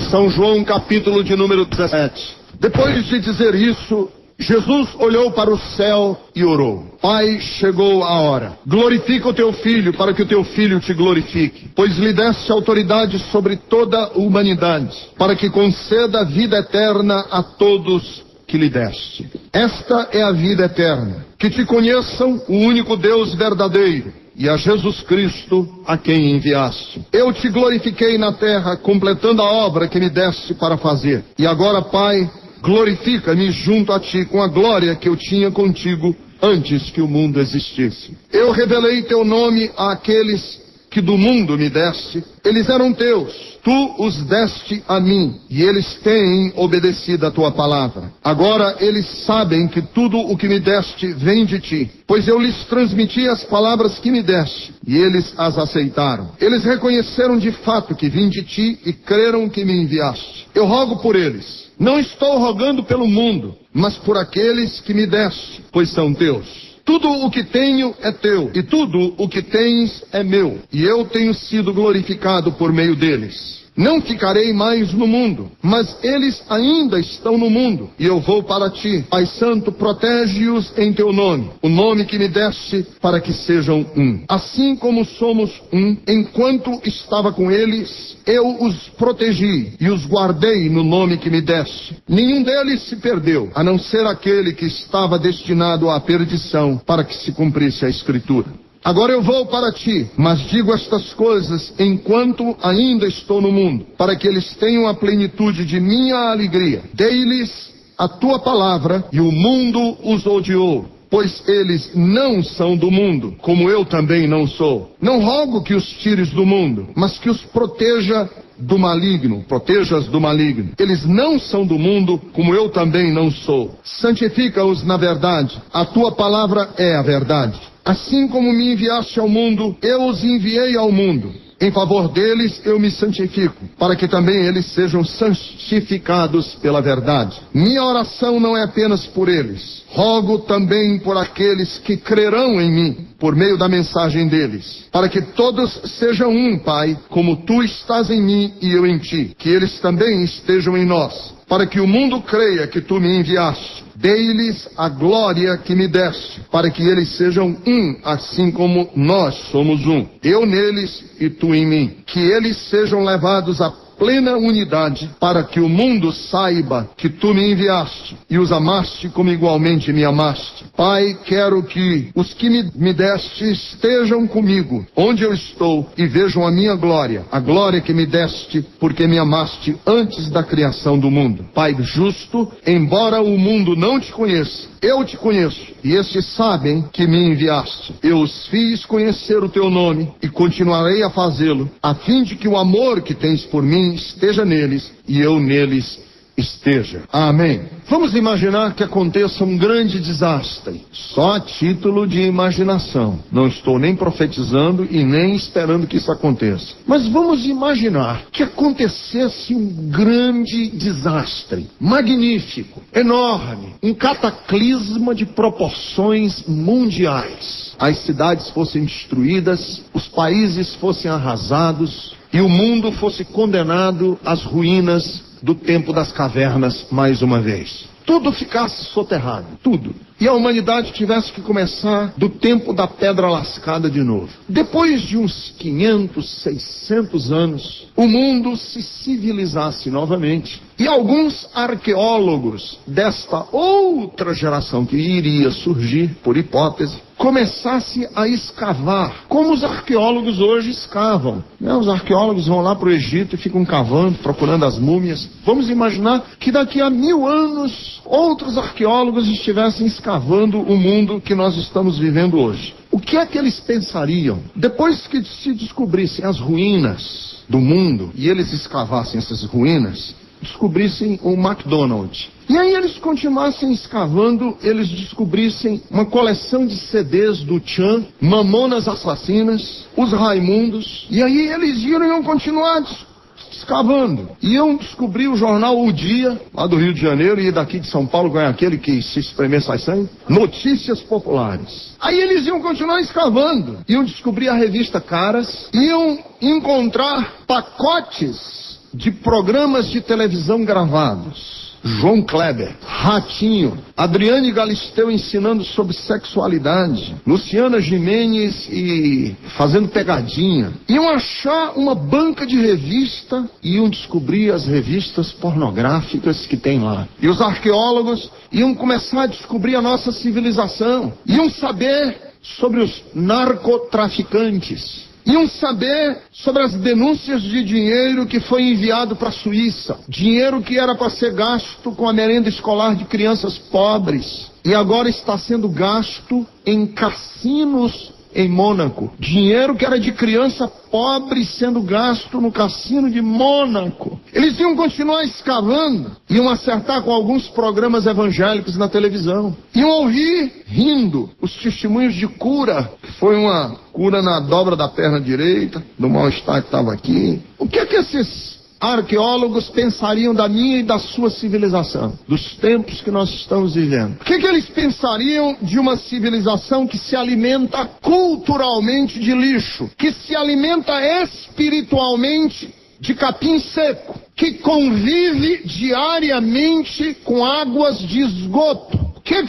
São João, capítulo de número 17. Depois de dizer isso, Jesus olhou para o céu e orou: Pai, chegou a hora. Glorifica o teu filho, para que o teu filho te glorifique, pois lhe deste autoridade sobre toda a humanidade, para que conceda vida eterna a todos que lhe deste. Esta é a vida eterna, que te conheçam, o único Deus verdadeiro, e a Jesus Cristo, a quem enviaste. Eu te glorifiquei na terra, completando a obra que me deste para fazer. E agora, Pai, glorifica-me junto a ti com a glória que eu tinha contigo antes que o mundo existisse. Eu revelei teu nome àqueles que do mundo me deste. Eles eram teus. Tu os deste a mim, e eles têm obedecido a tua palavra. Agora eles sabem que tudo o que me deste vem de ti, pois eu lhes transmiti as palavras que me deste, e eles as aceitaram. Eles reconheceram de fato que vim de ti e creram que me enviaste. Eu rogo por eles. Não estou rogando pelo mundo, mas por aqueles que me deste, pois são teus. Tudo o que tenho é teu, e tudo o que tens é meu, e eu tenho sido glorificado por meio deles. Não ficarei mais no mundo, mas eles ainda estão no mundo, e eu vou para ti. Pai Santo, protege-os em teu nome, o nome que me deste, para que sejam um. Assim como somos um, enquanto estava com eles, eu os protegi e os guardei no nome que me deste. Nenhum deles se perdeu, a não ser aquele que estava destinado à perdição, para que se cumprisse a Escritura. Agora eu vou para ti, mas digo estas coisas enquanto ainda estou no mundo, para que eles tenham a plenitude de minha alegria. Dei-lhes a tua palavra e o mundo os odiou, pois eles não são do mundo, como eu também não sou. Não rogo que os tires do mundo, mas que os protejas do maligno. Eles não são do mundo, como eu também não sou. Santifica-os na verdade. A tua palavra é a verdade. Assim como me enviaste ao mundo, eu os enviei ao mundo. Em favor deles eu me santifico, para que também eles sejam santificados pela verdade. Minha oração não é apenas por eles. Rogo também por aqueles que crerão em mim, por meio da mensagem deles, para que todos sejam um, Pai, como tu estás em mim e eu em ti, que eles também estejam em nós, para que o mundo creia que tu me enviaste. Dei-lhes a glória que me deste, para que eles sejam um, assim como nós somos um. Eu neles e tu em mim. Que eles sejam levados à plena unidade, para que o mundo saiba que tu me enviaste e os amaste como igualmente me amaste. Pai, quero que os que me deste estejam comigo, onde eu estou, e vejam a minha glória, a glória que me deste, porque me amaste antes da criação do mundo. Pai justo, embora o mundo não te conheça, eu te conheço, e estes sabem que me enviaste. Eu os fiz conhecer o teu nome, e continuarei a fazê-lo, a fim de que o amor que tens por mim esteja neles, e eu neles esteja. Amém. Vamos imaginar que aconteça um grande desastre, só a título de imaginação. Não estou nem profetizando e nem esperando que isso aconteça. Mas vamos imaginar que acontecesse um grande desastre, magnífico, enorme, um cataclisma de proporções mundiais. As cidades fossem destruídas, os países fossem arrasados e o mundo fosse condenado às ruínas do tempo das cavernas mais uma vez. Tudo ficasse soterrado, tudo. E a humanidade tivesse que começar do tempo da pedra lascada de novo. Depois de uns 500, 600 anos, o mundo se civilizasse novamente. E alguns arqueólogos desta outra geração que iria surgir, por hipótese, começasse a escavar, como os arqueólogos hoje escavam. Os arqueólogos vão lá para o Egito e ficam cavando, procurando as múmias. Vamos imaginar que daqui a 1000 anos, outros arqueólogos estivessem escavando o mundo que nós estamos vivendo hoje. O que é que eles pensariam? Depois que se descobrissem as ruínas do mundo, e eles escavassem essas ruínas, descobrissem o McDonald's. E aí eles continuassem escavando, eles descobrissem uma coleção de CDs do Tchan, Mamonas Assassinas, os Raimundos, e aí eles iam continuar escavando. Iam descobrir o jornal O Dia, lá do Rio de Janeiro, e daqui de São Paulo, ganha aquele que se espremer sai sangue, Notícias Populares. Aí eles iam continuar escavando, iam descobrir a revista Caras, iam encontrar pacotes de programas de televisão gravados. João Kleber, Ratinho, Adriane Galisteu ensinando sobre sexualidade, Luciana Gimenez e fazendo pegadinha. Iam achar uma banca de revista e iam descobrir as revistas pornográficas que tem lá. E os arqueólogos iam começar a descobrir a nossa civilização. Iam saber sobre os narcotraficantes. Iam saber sobre as denúncias de dinheiro que foi enviado para a Suíça. Dinheiro que era para ser gasto com a merenda escolar de crianças pobres. E agora está sendo gasto em cassinos em Mônaco. Dinheiro que era de criança pobre sendo gasto no cassino de Mônaco. Eles iam continuar escavando. Iam acertar com alguns programas evangélicos na televisão. Iam ouvir, rindo, os testemunhos de cura. Foi uma cura na dobra da perna direita, do mal-estar que estava aqui. O que é que esses arqueólogos pensariam da minha e da sua civilização, dos tempos que nós estamos vivendo? O que eles pensariam de uma civilização que se alimenta culturalmente de lixo, que se alimenta espiritualmente de capim seco, que convive diariamente com águas de esgoto? O que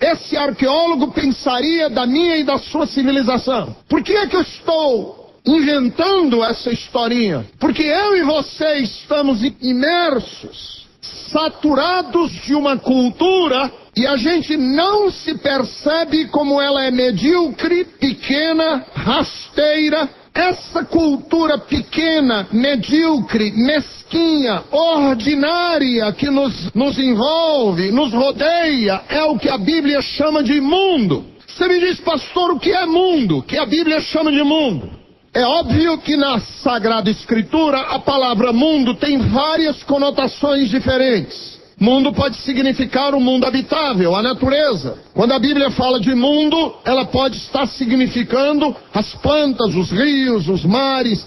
esse arqueólogo pensaria da minha e da sua civilização? Por que é que eu estou inventando essa historinha? Porque eu e você estamos imersos, saturados de uma cultura, e a gente não se percebe como ela é medíocre, pequena, rasteira. Essa cultura pequena, medíocre, mesquinha, ordinária que nos envolve, nos rodeia, é o que a Bíblia chama de mundo. Você me diz, pastor, o que é mundo? Que a Bíblia chama de mundo? É óbvio que na Sagrada Escritura a palavra mundo tem várias conotações diferentes. Mundo pode significar o mundo habitável, a natureza. Quando a Bíblia fala de mundo, ela pode estar significando as plantas, os rios, os mares,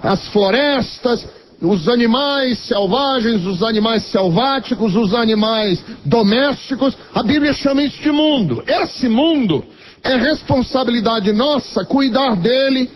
as florestas, os animais selvagens, os animais selváticos, os animais domésticos. A Bíblia chama isso de mundo. Esse mundo é responsabilidade nossa cuidar dele.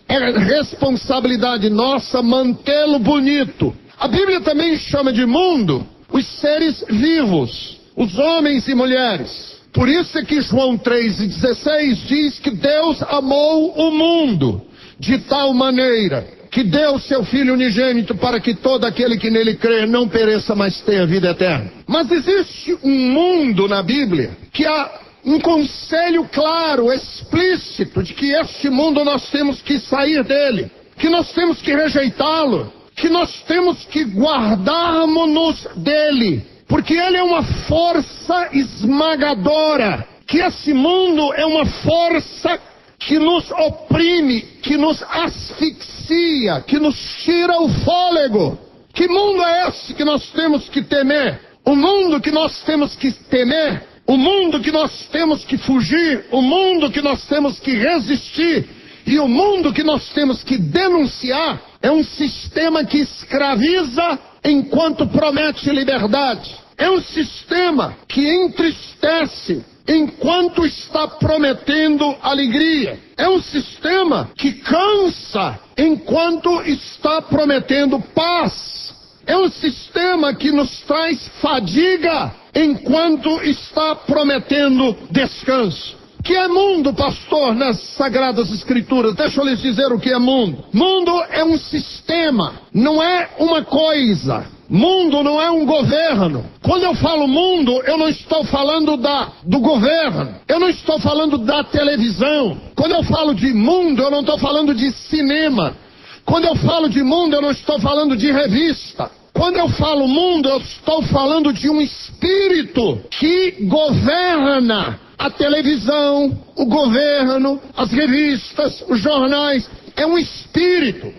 É responsabilidade nossa mantê-lo bonito. A Bíblia também chama de mundo os seres vivos, os homens e mulheres. Por isso é que João 3,16 diz que Deus amou o mundo de tal maneira que deu seu Filho unigênito para que todo aquele que nele crê não pereça, mas tenha vida eterna. Mas existe um mundo na Bíblia que há um conselho claro, explícito, de que este mundo nós temos que sair dele, que nós temos que rejeitá-lo, que nós temos que guardarmos-nos dele, porque ele é uma força esmagadora, que esse mundo é uma força que nos oprime, que nos asfixia, que nos tira o fôlego. Que mundo é esse que nós temos que temer? O mundo que nós temos que temer, o mundo que nós temos que fugir, o mundo que nós temos que resistir e o mundo que nós temos que denunciar é um sistema que escraviza enquanto promete liberdade. É um sistema que entristece enquanto está prometendo alegria. É um sistema que cansa enquanto está prometendo paz. É um sistema que nos traz fadiga enquanto está prometendo descanso. O que é mundo, pastor, nas Sagradas Escrituras? Deixa eu lhes dizer o que é mundo. Mundo é um sistema, não é uma coisa. Mundo não é um governo. Quando eu falo mundo, eu não estou falando do governo. Eu não estou falando da televisão. Quando eu falo de mundo, eu não estou falando de cinema. Quando eu falo de mundo, eu não estou falando de revista. Quando eu falo mundo, eu estou falando de um espírito que governa a televisão, o governo, as revistas, os jornais. É um espírito.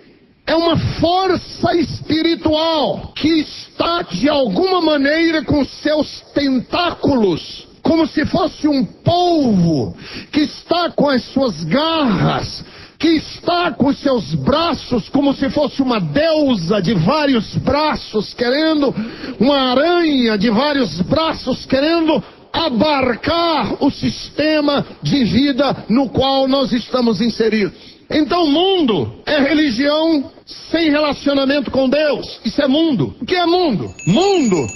É uma força espiritual que está, de alguma maneira, com seus tentáculos, como se fosse um polvo, que está com as suas garras, que está com seus braços, como se fosse uma deusa de vários braços, querendo, uma aranha de vários braços, querendo abarcar o sistema de vida no qual nós estamos inseridos. Então mundo é religião sem relacionamento com Deus. Isso é mundo. O que é mundo? Mundo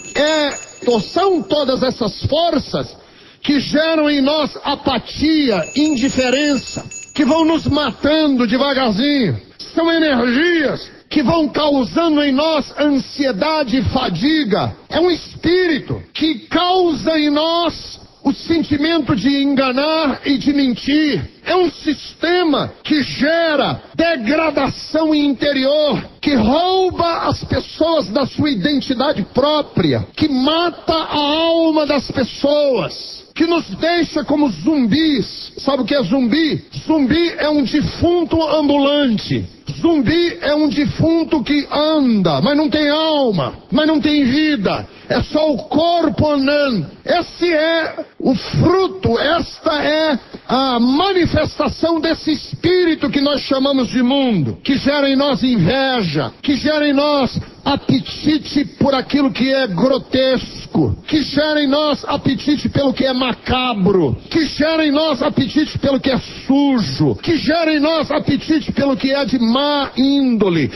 são todas essas forças que geram em nós apatia, indiferença, que vão nos matando devagarzinho. São energias que vão causando em nós ansiedade e fadiga. É um espírito que causa em nós o sentimento de enganar e de mentir. É um sistema que gera degradação interior, que rouba as pessoas da sua identidade própria, que mata a alma das pessoas, que nos deixa como zumbis. Sabe o que é zumbi? Zumbi é um defunto ambulante. Zumbi é um defunto que anda, mas não tem alma, mas não tem vida. É só o corpo andando. Esse é o fruto, esta é a manifestação desse espírito que nós chamamos de mundo, que gera em nós inveja, que gera em nós apetite por aquilo que é grotesco, que gera em nós apetite pelo que é macabro, que gera em nós apetite pelo que é sujo, que gera em nós apetite pelo que é de má índole.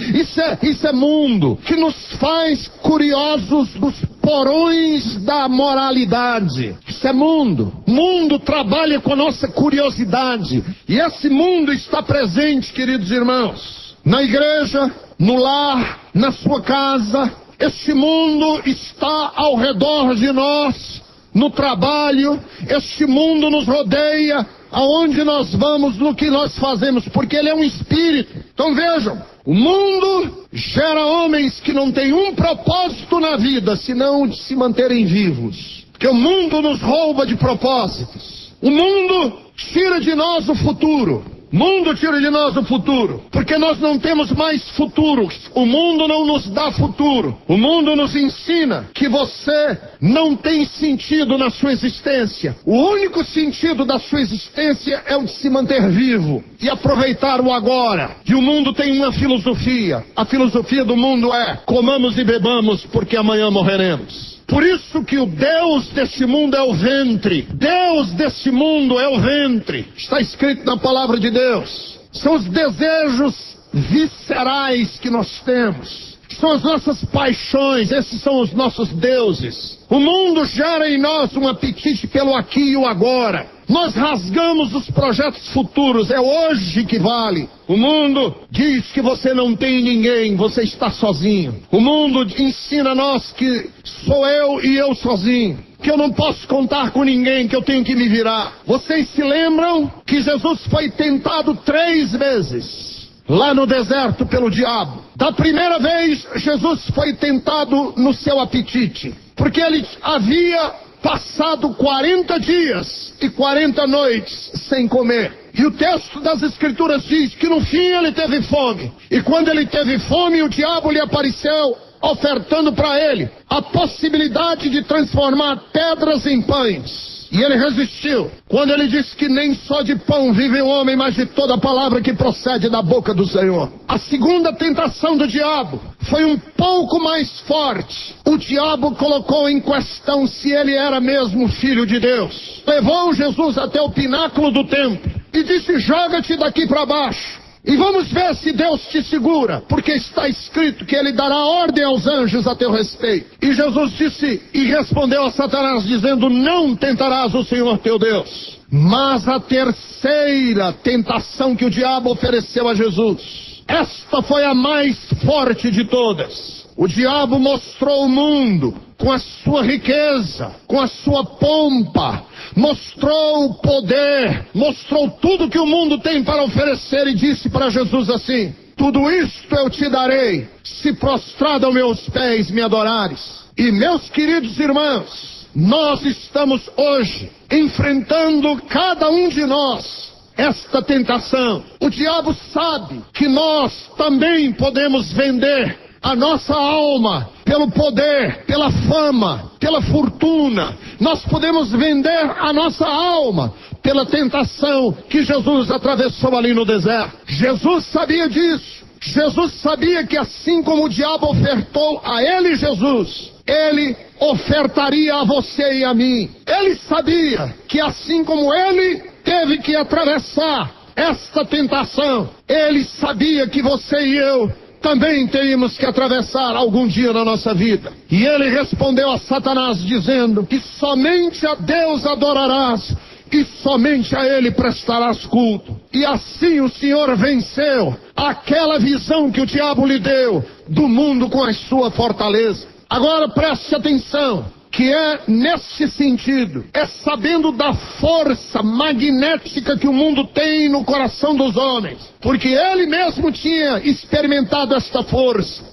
Isso é mundo, que nos faz curiosos dos porões da moralidade. Isso é mundo. Mundo trabalha com a nossa curiosidade. E esse mundo está presente, queridos irmãos, na igreja, no lar, na sua casa. Este mundo está ao redor de nós, no trabalho. Este mundo nos rodeia, aonde nós vamos, no que nós fazemos, porque ele é um espírito. Então vejam, o mundo gera homens que não têm um propósito na vida, senão de se manterem vivos. Porque o mundo nos rouba de propósitos. O mundo tira de nós o futuro. O mundo tira de nós o futuro, porque nós não temos mais futuro. O mundo não nos dá futuro. O mundo nos ensina que você não tem sentido na sua existência. O único sentido da sua existência é o de se manter vivo e aproveitar o agora. E o mundo tem uma filosofia. A filosofia do mundo é: comamos e bebamos, porque amanhã morreremos. Por isso que o Deus deste mundo é o ventre. Deus deste mundo é o ventre. Está escrito na palavra de Deus. São os desejos viscerais que nós temos. São as nossas paixões. Esses são os nossos deuses. O mundo gera em nós um apetite pelo aqui e o agora. Nós rasgamos os projetos futuros. É hoje que vale. O mundo diz que você não tem ninguém, você está sozinho. O mundo ensina a nós que sou eu e eu sozinho, que eu não posso contar com ninguém, que eu tenho que me virar. Vocês se lembram que Jesus foi tentado 3 vezes lá no deserto pelo diabo? Da primeira vez, Jesus foi tentado no seu apetite, porque ele havia passado 40 dias e 40 noites sem comer. E o texto das Escrituras diz que no fim ele teve fome. E quando ele teve fome, o diabo lhe apareceu, ofertando para ele a possibilidade de transformar pedras em pães. E ele resistiu. Quando ele disse que nem só de pão vive o homem, mas de toda palavra que procede da boca do Senhor. A segunda tentação do diabo foi um pouco mais forte. O diabo colocou em questão se ele era mesmo filho de Deus. Levou Jesus até o pináculo do templo e disse: joga-te daqui para baixo e vamos ver se Deus te segura, porque está escrito que ele dará ordem aos anjos a teu respeito. E Jesus disse e respondeu a Satanás dizendo: não tentarás o Senhor teu Deus. Mas a terceira tentação que o diabo ofereceu a Jesus, esta foi a mais forte de todas. O diabo mostrou o mundo com a sua riqueza, com a sua pompa, mostrou o poder, mostrou tudo que o mundo tem para oferecer e disse para Jesus assim: tudo isto eu te darei, se prostrado aos meus pés me adorares. E meus queridos irmãos, nós estamos hoje enfrentando, cada um de nós, esta tentação. O diabo sabe que nós também podemos vender a nossa alma pelo poder, pela fama, pela fortuna. Nós podemos vender a nossa alma pela tentação que Jesus atravessou ali no deserto. Jesus sabia disso. Jesus sabia que assim como o diabo ofertou a ele, Jesus, ele ofertaria a você e a mim. Ele sabia que assim como ele teve que atravessar esta tentação, ele sabia que você e eu também teríamos que atravessar algum dia na nossa vida. E ele respondeu a Satanás dizendo que somente a Deus adorarás e somente a ele prestarás culto. E assim o Senhor venceu aquela visão que o diabo lhe deu do mundo com a sua fortaleza. Agora preste atenção, que é nesse sentido, é sabendo da força magnética que o mundo tem no coração dos homens, porque ele mesmo tinha experimentado esta força.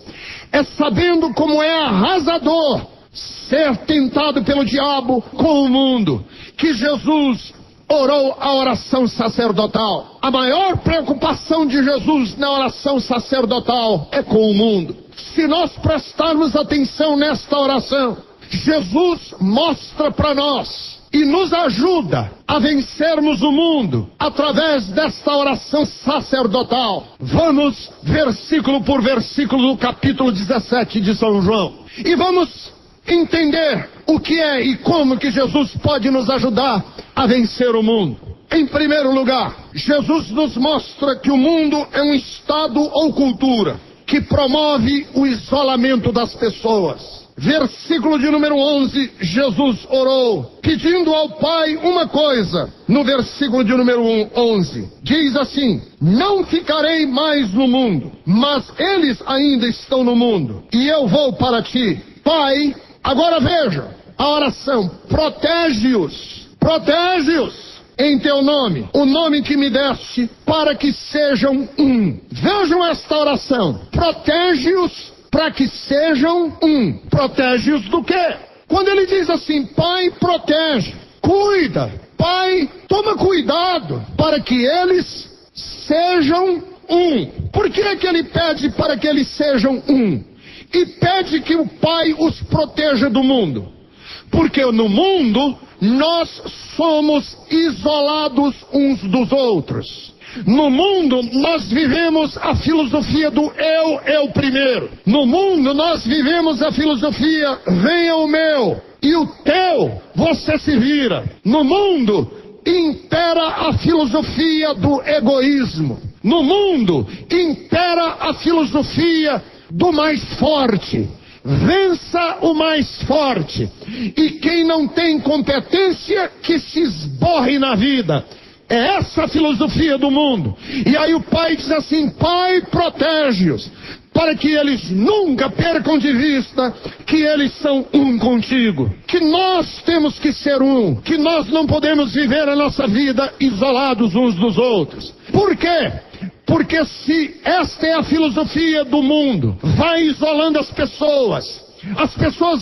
É sabendo como é arrasador ser tentado pelo diabo com o mundo, que Jesus orou a oração sacerdotal. A maior preocupação de Jesus na oração sacerdotal é com o mundo. Se nós prestarmos atenção nesta oração, Jesus mostra para nós e nos ajuda a vencermos o mundo através desta oração sacerdotal. Vamos versículo por versículo do capítulo 17 de São João e vamos entender o que é e como que Jesus pode nos ajudar a vencer o mundo. Em primeiro lugar, Jesus nos mostra que o mundo é um estado ou cultura que promove o isolamento das pessoas. Versículo de número 11, Jesus orou, pedindo ao Pai uma coisa. No versículo de número 11, diz assim: não ficarei mais no mundo, mas eles ainda estão no mundo, e eu vou para ti. Pai, agora veja, a oração, protege-os em teu nome, o nome que me deste, para que sejam um. Vejam esta oração, protege-os para que sejam um. Protege-os do quê? Quando ele diz assim, Pai, protege, cuida, Pai, toma cuidado para que eles sejam um. Por que é que ele pede para que eles sejam um? E pede que o Pai os proteja do mundo. Porque no mundo nós somos isolados uns dos outros. No mundo nós vivemos a filosofia do eu primeiro. No mundo nós vivemos a filosofia venha o meu e o teu você se vira. No mundo impera a filosofia do egoísmo. No mundo impera a filosofia do mais forte. Vença o mais forte. E quem não tem competência, que se esborre na vida. É essa a filosofia do mundo. E aí o Pai diz assim, Pai, protege-os, para que eles nunca percam de vista que eles são um contigo. Que nós temos que ser um. Que nós não podemos viver a nossa vida isolados uns dos outros. Por quê? Porque se esta é a filosofia do mundo, vai isolando as pessoas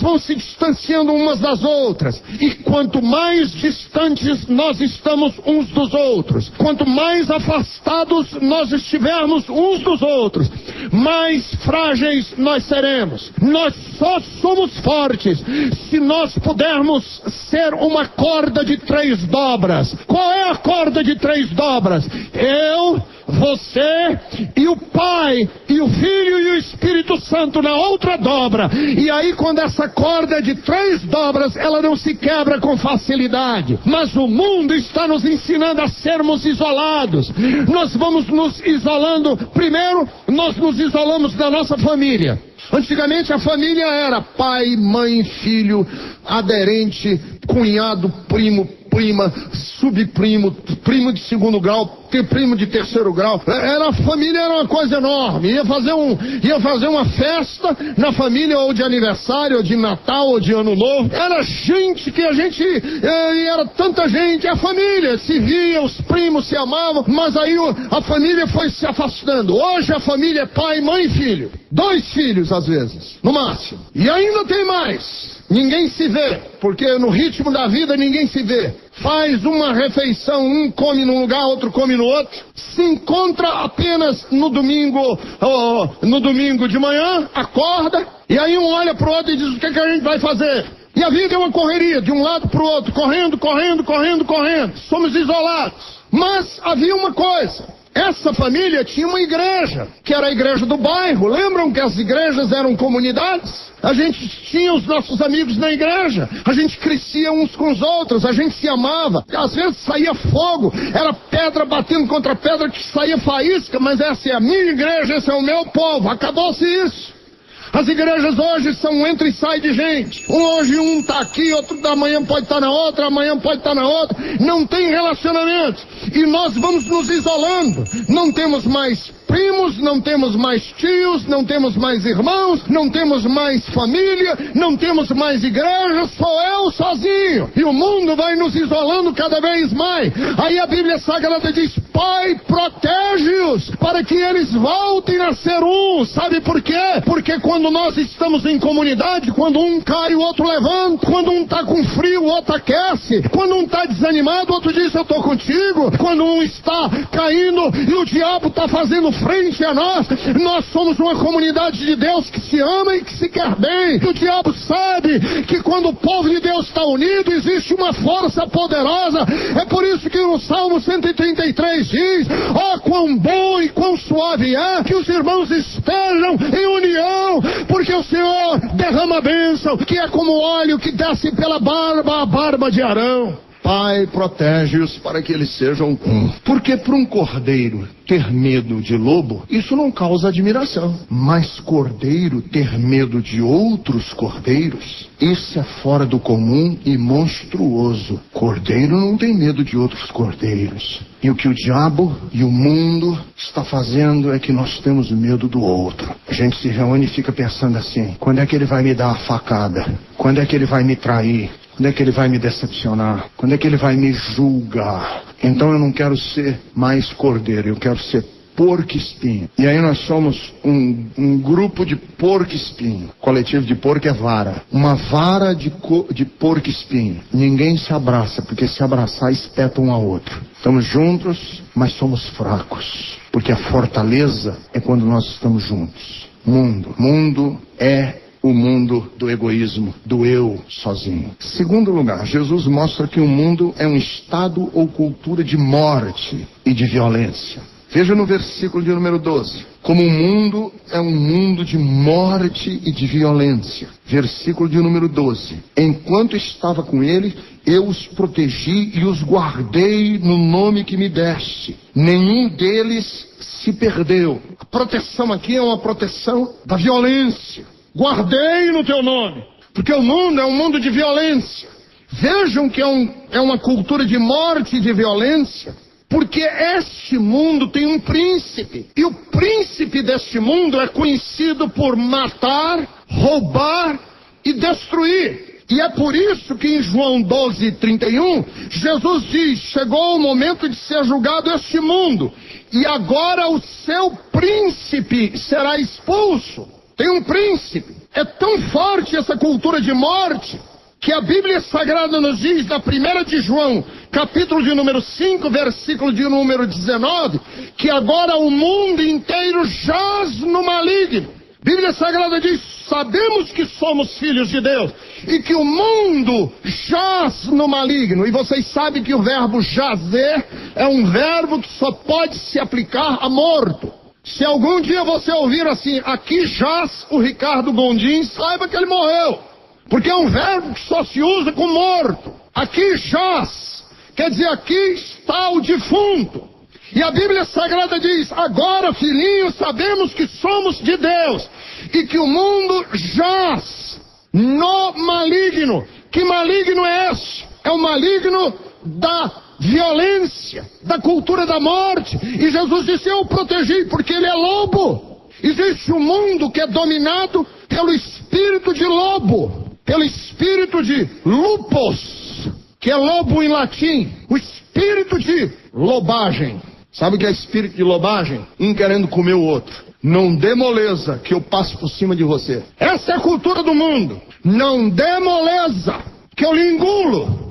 vão se distanciando umas das outras, e quanto mais distantes nós estamos uns dos outros, quanto mais afastados nós estivermos uns dos outros, mais frágeis nós seremos. Nós só somos fortes se nós pudermos ser uma corda de 3 dobras. Qual é a corda de 3 dobras? Eu, você e o Pai, e o Filho e o Espírito Santo na outra dobra. E aí quando essa corda é de 3 dobras, ela não se quebra com facilidade. Mas o mundo está nos ensinando a sermos isolados. Nós vamos nos isolando. Primeiro, nós nos isolamos da nossa família. Antigamente a família era pai, mãe, filho, aderente, cunhado, primo, prima, subprimo, primo de 2º grau, primo de 3º grau. A família era uma coisa enorme. Ia fazer uma festa na família, ou de aniversário, ou de Natal, ou de Ano Novo. Era gente que era tanta gente. A família se via, os primos se amavam, mas aí a família foi se afastando. Hoje a família é pai, mãe e filho. 2 filhos às vezes, no máximo. E ainda tem mais. Ninguém se vê, porque no ritmo da vida ninguém se vê. Faz uma refeição, um come num lugar, outro come no outro. Se encontra apenas no domingo de manhã, acorda, e aí um olha pro outro e diz, o que a gente vai fazer? E a vida é uma correria, de um lado pro outro, correndo. Somos isolados. Mas havia uma coisa, Essa família tinha uma igreja, que era a igreja do bairro. Lembram que as igrejas eram comunidades? A gente tinha os nossos amigos na igreja, a gente crescia uns com os outros, a gente se amava. Às vezes saía fogo, era pedra batendo contra pedra que saía faísca, mas essa é a minha igreja, esse é o meu povo. Acabou-se isso. As igrejas hoje são entra e sai de gente. Hoje um está aqui, outro da manhã pode estar na outra, amanhã pode estar na outra. Não tem relacionamento. E nós vamos nos isolando. Não temos mais primos, não temos mais tios, não temos mais irmãos, não temos mais família, não temos mais igreja, sou eu sozinho. E o mundo vai nos isolando cada vez mais. Aí a Bíblia Sagrada diz: Pai, protege-os para que eles voltem a ser um. Sabe por quê? Porque quando nós estamos em comunidade, quando um cai, o outro levanta. Quando um está com frio, o outro aquece. Quando um está desanimado, o outro diz: eu estou contigo. Quando um está caindo e o diabo está fazendo frente a nós somos uma comunidade de Deus que se ama e que se quer bem. O diabo sabe que quando o povo de Deus está unido, existe uma força poderosa. É por isso que no Salmo 133 diz: ó, quão bom e quão suave é que os irmãos estejam em união, porque o Senhor derrama a bênção, que é como óleo que desce pela barba, a barba de Arão. Pai, protege-os para que eles sejam um. Porque para um cordeiro ter medo de lobo, isso não causa admiração. Mas cordeiro ter medo de outros cordeiros, isso é fora do comum e monstruoso. Cordeiro não tem medo de outros cordeiros. E o que o diabo e o mundo está fazendo é que nós temos medo do outro. A gente se reúne e fica pensando assim: quando é que ele vai me dar a facada? Quando é que ele vai me trair? Quando é que ele vai me decepcionar? Quando é que ele vai me julgar? Então eu não quero ser mais cordeiro, eu quero ser porco-espinho. E aí nós somos um grupo de porco-espinho. Coletivo de porco é vara. Uma vara de porco-espinho. Ninguém se abraça, porque se abraçar espeta um ao outro. Estamos juntos, mas somos fracos. Porque a fortaleza é quando nós estamos juntos. Mundo é o mundo do egoísmo, do eu sozinho. Segundo lugar, Jesus mostra que o mundo é um estado ou cultura de morte e de violência. Veja no versículo de número 12. Como o mundo é um mundo de morte e de violência. Versículo de número 12. Enquanto estava com ele, eu os protegi e os guardei no nome que me deste. Nenhum deles se perdeu. A proteção aqui é uma proteção da violência. Guardei no teu nome, porque o mundo é um mundo de violência. Vejam que é uma cultura de morte e de violência, porque este mundo tem um príncipe, e o príncipe deste mundo é conhecido por matar, roubar e destruir. E é por isso que em João 12:31, Jesus diz: chegou o momento de ser julgado este mundo, e agora o seu príncipe será expulso. Tem um príncipe. É tão forte essa cultura de morte que a Bíblia Sagrada nos diz, na 1 de João, capítulo de número 5, versículo de número 19, que agora o mundo inteiro jaz no maligno. A Bíblia Sagrada diz: sabemos que somos filhos de Deus e que o mundo jaz no maligno. E vocês sabem que o verbo jazer é um verbo que só pode se aplicar a morto. Se algum dia você ouvir assim: aqui jaz o Ricardo Gondim, saiba que ele morreu. Porque é um verbo que só se usa com morto. Aqui jaz, quer dizer, aqui está o defunto. E a Bíblia Sagrada diz: agora, filhinhos, sabemos que somos de Deus e que o mundo jaz no maligno. Que maligno é esse? É o maligno da violência, da cultura da morte. E Jesus disse: eu o protegi porque ele é lobo. Existe um mundo que é dominado pelo espírito de lobo, pelo espírito de lupus, que é lobo em latim, o espírito de lobagem. Sabe o que é espírito de lobagem? Um querendo comer o outro. Não dê moleza que eu passo por cima de você. Essa é a cultura do mundo. Não dê moleza que eu lhe engulo.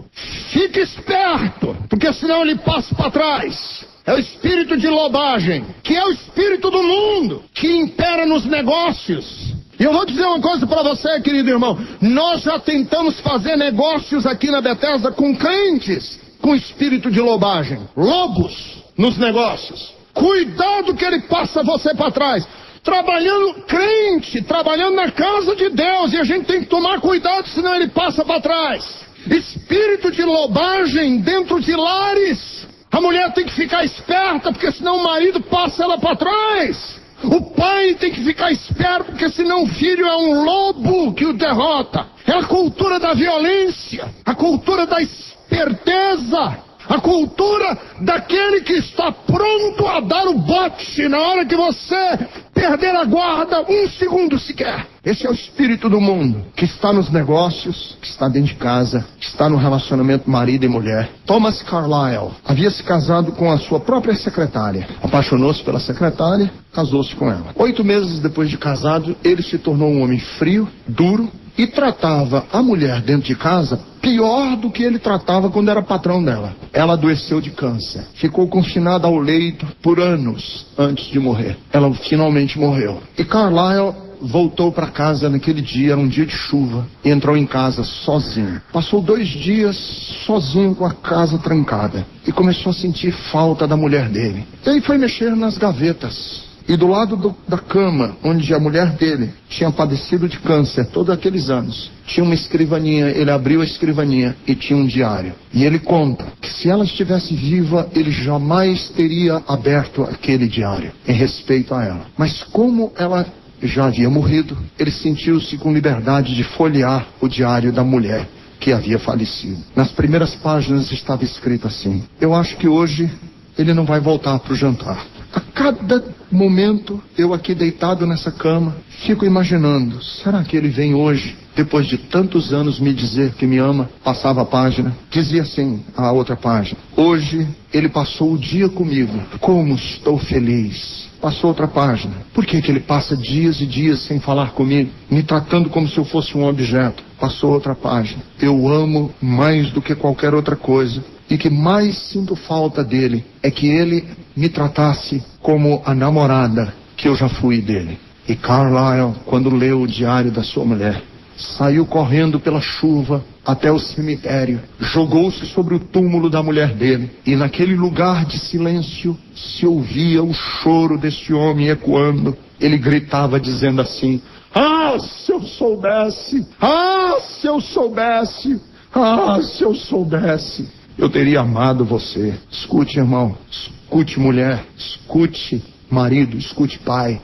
Fique esperto, porque senão ele passa para trás. É o espírito de lobagem, que é o espírito do mundo, que impera nos negócios. E eu vou dizer uma coisa para você, querido irmão. Nós já tentamos fazer negócios aqui na Bethesda com crentes com espírito de lobagem. Lobos nos negócios. Cuidado que ele passa você para trás. Trabalhando crente, trabalhando na casa de Deus, e a gente tem que tomar cuidado, senão ele passa para trás. Espírito de lobagem dentro de lares. A mulher tem que ficar esperta, porque senão o marido passa ela para trás. O pai tem que ficar esperto, porque senão o filho é um lobo que o derrota. É a cultura da violência, a cultura da esperteza, a cultura daquele que está pronto a dar o bote na hora que você perder a guarda, um segundo sequer. Esse é o espírito do mundo, que está nos negócios, que está dentro de casa, que está no relacionamento marido e mulher. Thomas Carlyle havia se casado com a sua própria secretária. Apaixonou-se pela secretária, casou-se com ela. 8 meses depois de casado, ele se tornou um homem frio, duro, e tratava a mulher dentro de casa pior do que ele tratava quando era patrão dela. Ela adoeceu de câncer. Ficou confinada ao leito por anos antes de morrer. Ela finalmente morreu. E Carlyle voltou para casa naquele dia, era um dia de chuva, e entrou em casa sozinho. Passou 2 dias sozinho com a casa trancada e começou a sentir falta da mulher dele. E aí foi mexer nas gavetas. E do lado da cama, onde a mulher dele tinha padecido de câncer todos aqueles anos, tinha uma escrivaninha. Ele abriu a escrivaninha e tinha um diário. E ele conta que se ela estivesse viva, ele jamais teria aberto aquele diário em respeito a ela. Mas como ela já havia morrido, ele sentiu-se com liberdade de folhear o diário da mulher que havia falecido. Nas primeiras páginas estava escrito assim: eu acho que hoje ele não vai voltar para o jantar. A cada momento, eu aqui deitado nessa cama, fico imaginando, será que ele vem hoje, depois de tantos anos, me dizer que me ama? Passava a página, dizia assim, a outra página: hoje ele passou o dia comigo, como estou feliz. Passou outra página: por que ele passa dias e dias sem falar comigo, me tratando como se eu fosse um objeto? Passou outra página: eu amo mais do que qualquer outra coisa, e que mais sinto falta dele é que ele me tratasse como a namorada que eu já fui dele. E Carlyle, quando leu o diário da sua mulher, saiu correndo pela chuva até o cemitério, jogou-se sobre o túmulo da mulher dele, e naquele lugar de silêncio se ouvia o choro desse homem ecoando. Ele gritava dizendo assim: ah, se eu soubesse! Ah, se eu soubesse! Ah, se eu soubesse! Eu teria amado você. Escute, irmão, escute, mulher, escute, marido, escute, pai,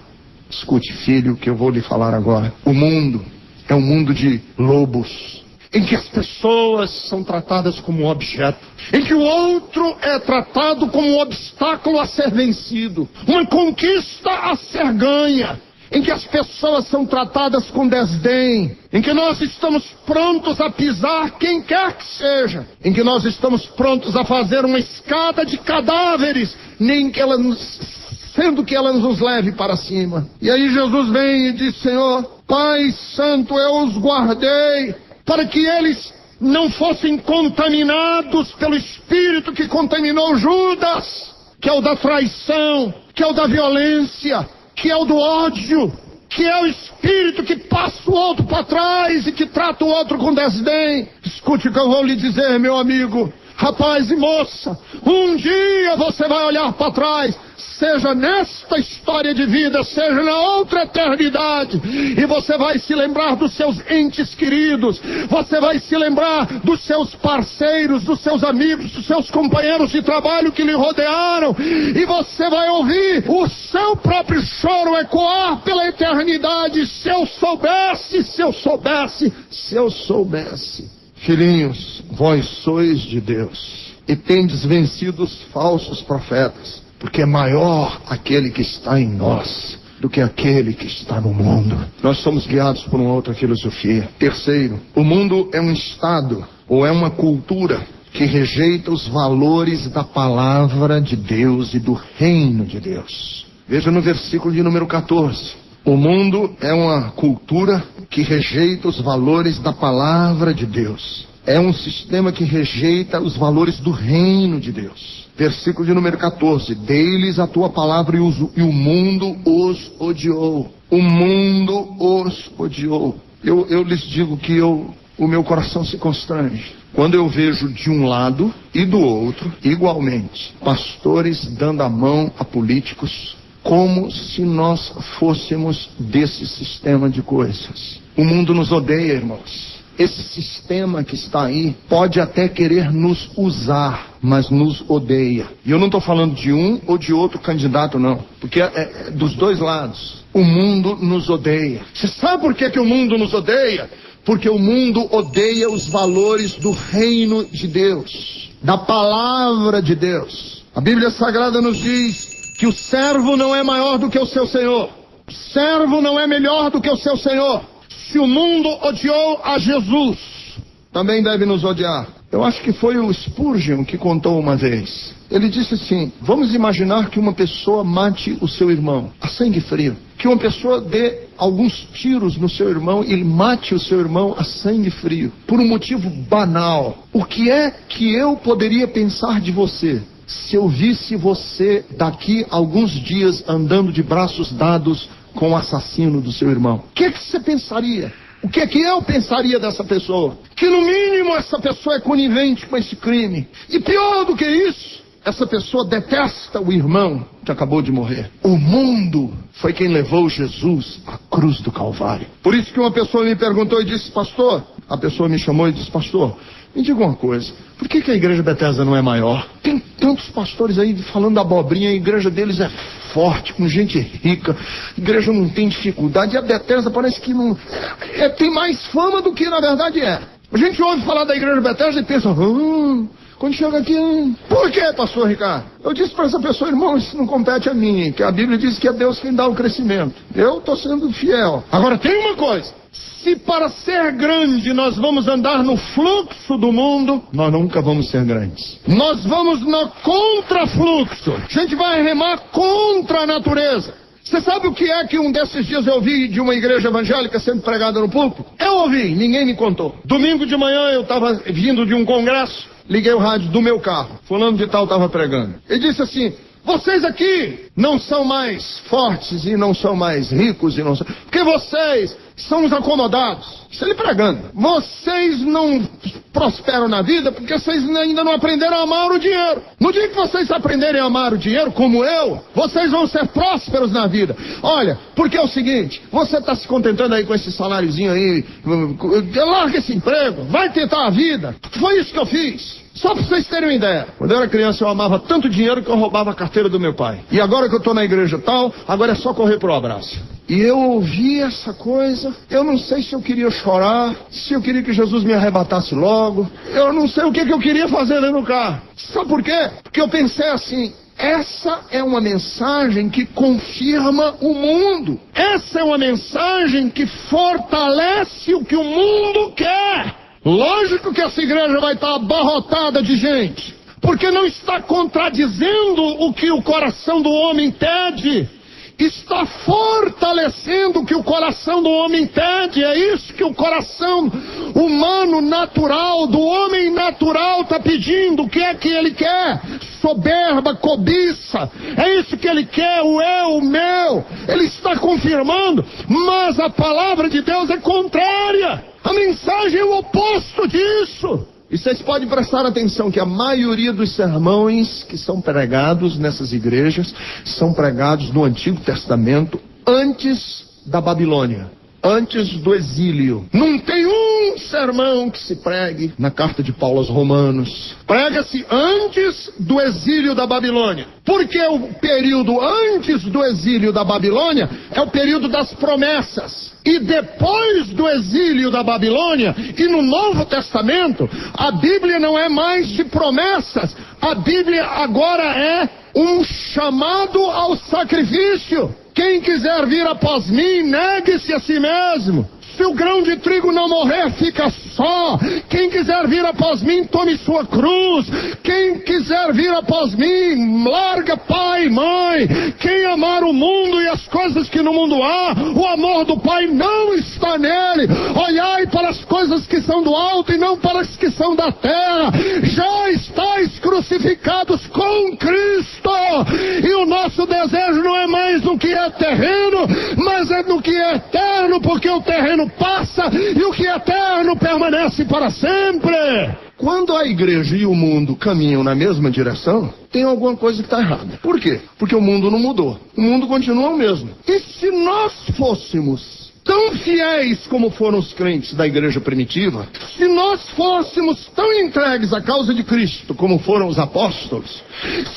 escute, filho, que eu vou lhe falar agora. O mundo é um mundo de lobos, em que as pessoas são tratadas como objeto, em que o outro é tratado como um obstáculo a ser vencido, uma conquista a ser ganha, em que as pessoas são tratadas com desdém, em que nós estamos prontos a pisar quem quer que seja, em que nós estamos prontos a fazer uma escada de cadáveres, sendo que ela nos leve para cima. E aí Jesus vem e diz: Senhor, Pai Santo, eu os guardei para que eles não fossem contaminados pelo espírito que contaminou Judas, que é o da traição, que é o da violência, que é o do ódio, que é o espírito que passa o outro para trás e que trata o outro com desdém. Escute o que eu vou lhe dizer, meu amigo, rapaz e moça, um dia você vai olhar para trás, seja nesta história de vida, seja na outra eternidade, e você vai se lembrar dos seus entes queridos, você vai se lembrar dos seus parceiros, dos seus amigos, dos seus companheiros de trabalho que lhe rodearam, e você vai ouvir o seu próprio choro ecoar pela eternidade. Se eu soubesse, se eu soubesse, se eu soubesse. Filhinhos, vós sois de Deus, e tendes vencido os falsos profetas, porque é maior aquele que está em nós do que aquele que está no mundo. Nós somos guiados por uma outra filosofia. Terceiro, o mundo é um estado ou é uma cultura que rejeita os valores da palavra de Deus e do reino de Deus. Veja no versículo de número 14. O mundo é uma cultura que rejeita os valores da palavra de Deus. É um sistema que rejeita os valores do reino de Deus. Versículo de número 14. Dei-lhes a tua palavra e o mundo os odiou. O mundo os odiou. Eu lhes digo que eu o meu coração se constrange quando eu vejo de um lado e do outro, igualmente, pastores dando a mão a políticos, como se nós fôssemos desse sistema de coisas. O mundo nos odeia, irmãos. Esse sistema que está aí pode até querer nos usar, mas nos odeia. E eu não estou falando de um ou de outro candidato, não. Porque é dos dois lados. O mundo nos odeia. Você sabe por que o mundo nos odeia? Porque o mundo odeia os valores do reino de Deus, da palavra de Deus. A Bíblia Sagrada nos diz que o servo não é maior do que o seu senhor. O servo não é melhor do que o seu senhor. Se o mundo odiou a Jesus, também deve nos odiar. Eu acho que foi o Spurgeon que contou uma vez. Ele disse assim: vamos imaginar que uma pessoa mate o seu irmão a sangue frio. Que uma pessoa dê alguns tiros no seu irmão e mate o seu irmão a sangue frio. Por um motivo banal. O que é que eu poderia pensar de você se eu visse você daqui a alguns dias andando de braços dados com o assassino do seu irmão? O que é que você pensaria? O que é que eu pensaria dessa pessoa? Que no mínimo essa pessoa é conivente com esse crime. E pior do que isso, essa pessoa detesta o irmão que acabou de morrer. O mundo foi quem levou Jesus à cruz do Calvário. Por isso que uma pessoa me perguntou e disse: pastor, a pessoa me chamou e disse: pastor, me diga uma coisa, por que a igreja Bethesda não é maior? Tem tantos pastores aí falando abobrinha, a igreja deles é forte, com gente rica, a igreja não tem dificuldade, e a Bethesda parece que não... tem mais fama do que na verdade é. A gente ouve falar da igreja Bethesda e pensa: quando chega aqui, por que, pastor Ricardo? Eu disse para essa pessoa: irmão, isso não compete a mim, que a Bíblia diz que é Deus quem dá o crescimento. Eu estou sendo fiel. Agora tem uma coisa: se para ser grande nós vamos andar no fluxo do mundo, nós nunca vamos ser grandes. Nós vamos no contrafluxo. A gente vai remar contra a natureza. Você sabe o que é que um desses dias eu ouvi de uma igreja evangélica sendo pregada no púlpito? Eu ouvi, ninguém me contou. Domingo de manhã eu estava vindo de um congresso, liguei o rádio do meu carro, fulano de tal estava pregando. Ele disse assim: vocês aqui não são mais fortes e não são mais ricos e não são... porque vocês são os acomodados. Isso ele pregando. Vocês não prosperam na vida porque vocês ainda não aprenderam a amar o dinheiro. No dia que vocês aprenderem a amar o dinheiro, como eu, vocês vão ser prósperos na vida. Olha, porque é o seguinte: você está se contentando aí com esse saláriozinho aí, larga esse emprego, vai tentar a vida. Foi isso que eu fiz. Só para vocês terem uma ideia. Quando eu era criança eu amava tanto dinheiro que eu roubava a carteira do meu pai. E agora que eu estou na igreja tal, agora é só correr pro abraço. E eu ouvi essa coisa, eu não sei se eu queria chorar, se eu queria que Jesus me arrebatasse logo. Eu não sei o que eu queria fazer dentro do carro. Sabe por quê? Porque eu pensei assim: essa é uma mensagem que confirma o mundo. Essa é uma mensagem que fortalece o que o mundo quer. Lógico que essa igreja vai estar abarrotada de gente, porque não está contradizendo o que o coração do homem pede, está fortalecendo o que o coração do homem pede. É isso que o coração humano natural, do homem natural, está pedindo. O que é que ele quer? Soberba, cobiça. É isso que ele quer, o eu, o meu. Ele está confirmando, mas a palavra de Deus é contrária. A mensagem é o oposto disso. E vocês podem prestar atenção que a maioria dos sermões que são pregados nessas igrejas são pregados no Antigo Testamento, antes da Babilônia, antes do exílio. Não tem um sermão que se pregue na carta de Paulo aos Romanos. Prega-se antes do exílio da Babilônia. Porque o período antes do exílio da Babilônia é o período das promessas. E depois do exílio da Babilônia, e no Novo Testamento, a Bíblia não é mais de promessas. A Bíblia agora é um chamado ao sacrifício. Quem quiser vir após mim, negue-se a si mesmo. Se o grão de trigo não morrer, fica só. Quem quiser vir após mim, tome sua cruz. Quem quiser vir após mim, larga pai e mãe. Quem amar o mundo e as coisas que no mundo há, o amor do Pai não está nele. Olhai para as coisas que são do alto e não para as que são da terra. Já estáis crucificados com Cristo. E o nosso desejo não é mais no que é terreno, mas é no que é eterno, porque o terreno passa e o que é eterno permanece para sempre. Quando a igreja e o mundo caminham na mesma direção, tem alguma coisa que está errada. Por quê? Porque o mundo não mudou. O mundo continua o mesmo. E se nós fôssemos tão fiéis como foram os crentes da igreja primitiva, se nós fôssemos tão entregues à causa de Cristo como foram os apóstolos,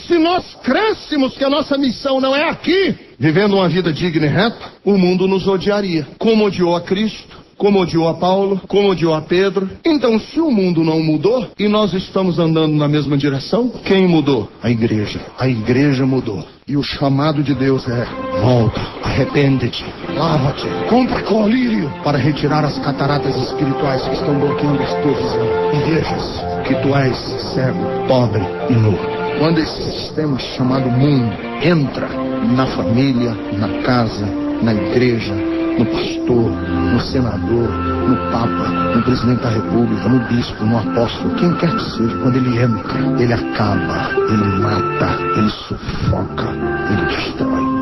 se nós crêssemos que a nossa missão não é aqui, vivendo uma vida digna e reta, o mundo nos odiaria, como odiou a Cristo, como odiou a Paulo, como odiou a Pedro. Então, se o mundo não mudou e nós estamos andando na mesma direção, quem mudou? A igreja. A igreja mudou. E o chamado de Deus é: volta, arrepende-te, lava-te, compra colírio para retirar as cataratas espirituais que estão bloqueando as tuas visões. E vejas que tu és cego, pobre e nu. Quando esse sistema chamado mundo entra na família, na casa, na igreja, no pastor, no senador, no papa, no presidente da república, no bispo, no apóstolo, quem quer que seja, quando ele entra, ele acaba, ele mata, ele sufoca, ele destrói.